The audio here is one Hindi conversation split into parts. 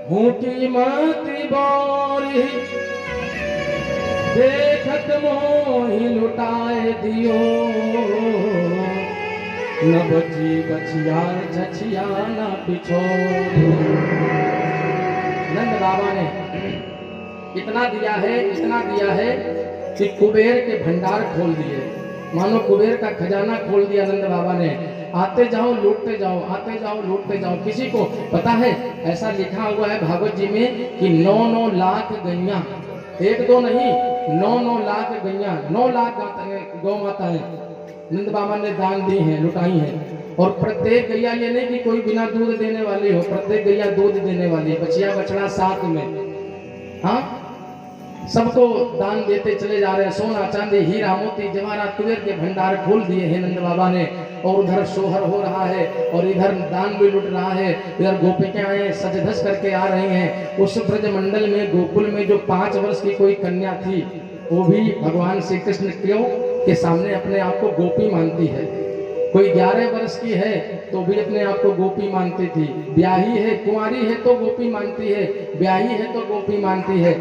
की मति बोरी देखत मोहि लुटाए दियो, न बची बचिया छछिया न पिछोड़ी। नंद बाबा ने इतना दिया है कि कुबेर के भंडार खोल दिए, मानो कुबेर का खजाना खोल दिया नंद बाबा ने। आते जाओ लूटते जाओ, आते जाओ लूटते जाओ। किसी को पता है, ऐसा लिखा हुआ है भागवत जी में कि 9-9 लाख गैया, एक दो नहीं 9-9 लाख गैया, 9 लाख गौ माताएं नंद बाबा ने दान दी हैं, लुटाई हैं। और प्रत्येक गैया, ये नहीं कि कोई बिना दूध देने वाली हो, प्रत्येक गैया दूध देने वाली, बछिया बछड़ा साथ में। हाँ, सबको दान देते चले जा रहे हैं। सोना चांदी हीरा मोती जवाहरात कुबेर के भंडार खोल दिए हैं नंद बाबा ने। और उधर सोहर हो रहा है और इधर दान भी लुट रहा है। इधर गोपिकाएं सज धज करके आ रही हैं। उस ब्रज मंडल में गोकुल में जो 5 वर्ष की कोई कन्या थी, वो भी भगवान श्री कृष्ण के सामने अपने आप को गोपी मानती है। कोई 11 वर्ष की है तो भी अपने आप को गोपी मानती थी। ब्याही है, कुंवारी है तो गोपी मानती है, ब्याही है तो गोपी मानती है,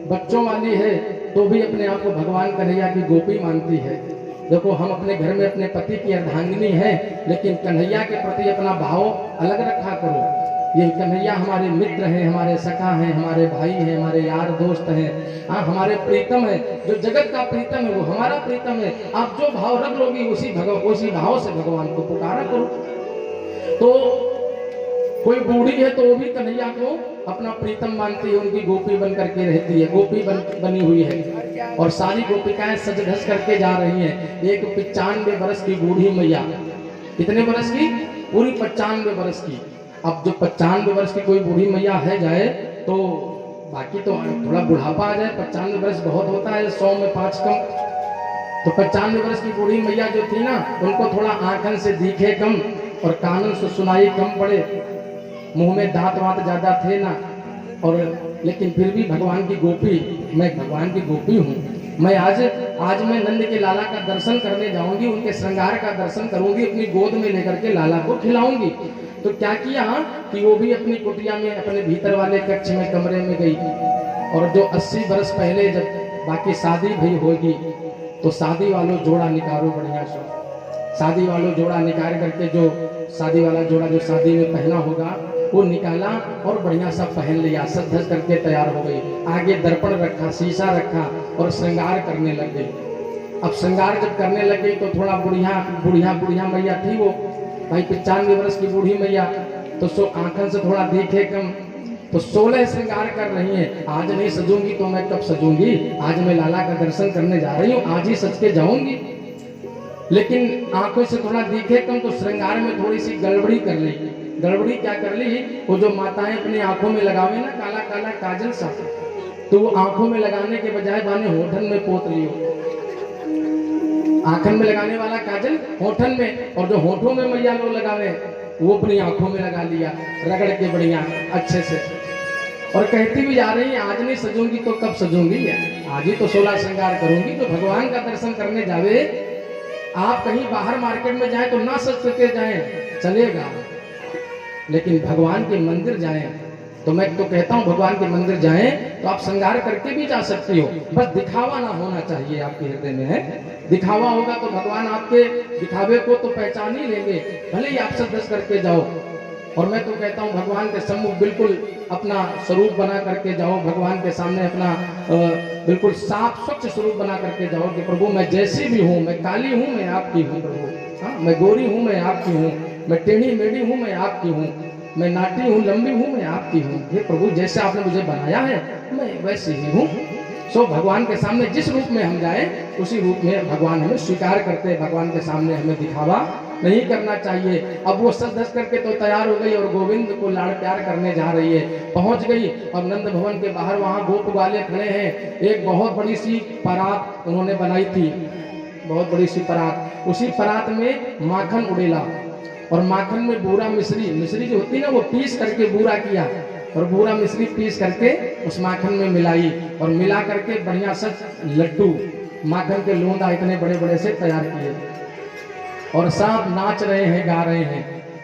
बच्चों वाली है तो भी अपने आप को भगवान कन्हैया की गोपी मानती है। देखो, हम अपने घर में अपने पति की अर्धांगिनी है, लेकिन कन्हैया के प्रति अपना भाव अलग रखा करो। ये कन्हैया हमारे मित्र हैं, हमारे सखा हैं, हमारे भाई हैं, हमारे यार दोस्त हैं, हाँ हमारे प्रीतम है। जो जगत का प्रीतम है वो हमारा प्रीतम है। आप जो भाव रख लोगी उसी भाव से भगवान को पुकारा करो। तो कोई बूढ़ी है तो वो भी कन्हैया को अपना प्रीतम मानती है, उनकी गोपी बन करके रहती है, गोपी बनी हुई है। और सारी गोपिकाएं सज धज करके जा रही हैं। एक 95 वर्ष की बूढ़ी मैया, कितने वर्ष की? पूरी 95 वर्ष की। अब जो 95 वर्ष की कोई बूढ़ी मैया है जाए तो बाकी तो थोड़ा बुढ़ापा आ जाए, 95 वर्ष बहुत होता है, 100 में 5 कम। तो 95 वर्ष की बूढ़ी मैया जो थी ना, उनको थोड़ा आंखन से दिखे कम और कानन से सुनाई कम पड़े, मुंह में दांत वांत ज्यादा थे ना, और लेकिन फिर भी भगवान की गोपी, मैं भगवान की गोपी हूँ। मैं आज मैं नंद के लाला का दर्शन करने जाऊंगी, उनके श्रृंगार का दर्शन करूंगी, अपनी गोद में लेकर के लाला को खिलाऊंगी। तो क्या किया कि वो भी अपनी कुटिया में, अपने भीतर वाले कक्ष में, कमरे में गई। और जो 80 वर्ष पहले जब बाकी शादी भी होगी तो शादी वालों जोड़ा निकालो बढ़िया से, शादी वालों जोड़ा निकाल करके जो शादी वाला जोड़ा जो शादी में पहना होगा वो निकाला और बढ़िया सा पहन लिया, सज धज करके तैयार हो गई। आगे दर्पण रखा, शीशा रखा और श्रृंगार करने लग गई। अब श्रृंगार जब करने लग गई तो थोड़ा बुढ़िया मैया थी वो, भाई 95 वर्ष की बूढ़ी मैया, तो आंखन से थोड़ा देखे कम, तो 16 श्रृंगार कर रही हैं। आज नहीं सजूंगी तो मैं कब सजूंगी? आज मैं लाला का दर्शन करने जा रही हूँ, आज ही सज के जाऊंगी। लेकिन आंखों से थोड़ा दिखे कम तो श्रृंगार में थोड़ी सी गड़बड़ी कर ली। गड़बड़ी क्या कर ली? वो जो माताएं अपनी आंखों में लगावे ना काला काला काजल सा, तो वो आंखों में लगाने के बजाय बाने होठन में पोत लियो। आंखन में लगाने वाला काजल होठन में, और जो होठों में मैया लोग लगावे वो अपनी आंखों में लगा लिया रगड़ के बढ़िया अच्छे से। और कहती भी जा रही है, आज नहीं सजूंगी तो कब सजूंगी, आज ही तो 16 श्रृंगार करूंगी। तो भगवान का दर्शन करने जावे, आप कहीं बाहर मार्केट में जाएं तो ना सज करके जाएं, चलेगा, लेकिन भगवान के मंदिर जाएं तो मैं तो कहता हूं भगवान के मंदिर जाएं तो आप श्रृंगार करके भी जा सकती हो, बस दिखावा ना होना चाहिए आपके हृदय में। है दिखावा होगा तो भगवान आपके दिखावे को तो पहचान ही लेंगे, भले ही आप सज धज करके जाओ। और मैं तो कहता हूं भगवान के सम्मुख बिल्कुल अपना स्वरूप बना करके जाओ, भगवान के सामने अपना बिल्कुल साफ स्वच्छ स्वरूप बना करके जाओ कि प्रभु मैं जैसी भी हूँ, मैं काली हूँ मैं आपकी हूँ प्रभु, हाँ मैं गोरी हूँ मैं आपकी हूँ, मैं टेढ़ी मेढ़ी हूँ मैं आपकी हूँ, मैं नाटी हूँ लंबी हूँ मैं आपकी हूँ। हे प्रभु जैसे आपने मुझे बनाया है मैं वैसी ही हूँ। सो भगवान के सामने जिस रूप में हम जाए उसी रूप में भगवान हमें स्वीकार करते हैं। भगवान के सामने हमें दिखावा नहीं करना चाहिए। अब वो सज धज करके तो तैयार हो गई और गोविंद को लाड़ प्यार करने जा रही है, पहुंच गई। और नंद भवन के बाहर वहाँ गोप वाले खड़े हैं। एक बहुत बड़ी सी परात उन्होंने बनाई थी, बहुत बड़ी सी परात। उसी परात में माखन उड़ेला और माखन में बूरा मिश्री जो होती है ना वो पीस करके बूरा किया और बूरा मिश्री पीस करके उस माखन में मिलाई और मिला करके बढ़िया सा लड्डू माखन के लोंदा इतने बड़े बड़े से तैयार किए और सब नाच रहे हैं गा रहे हैं।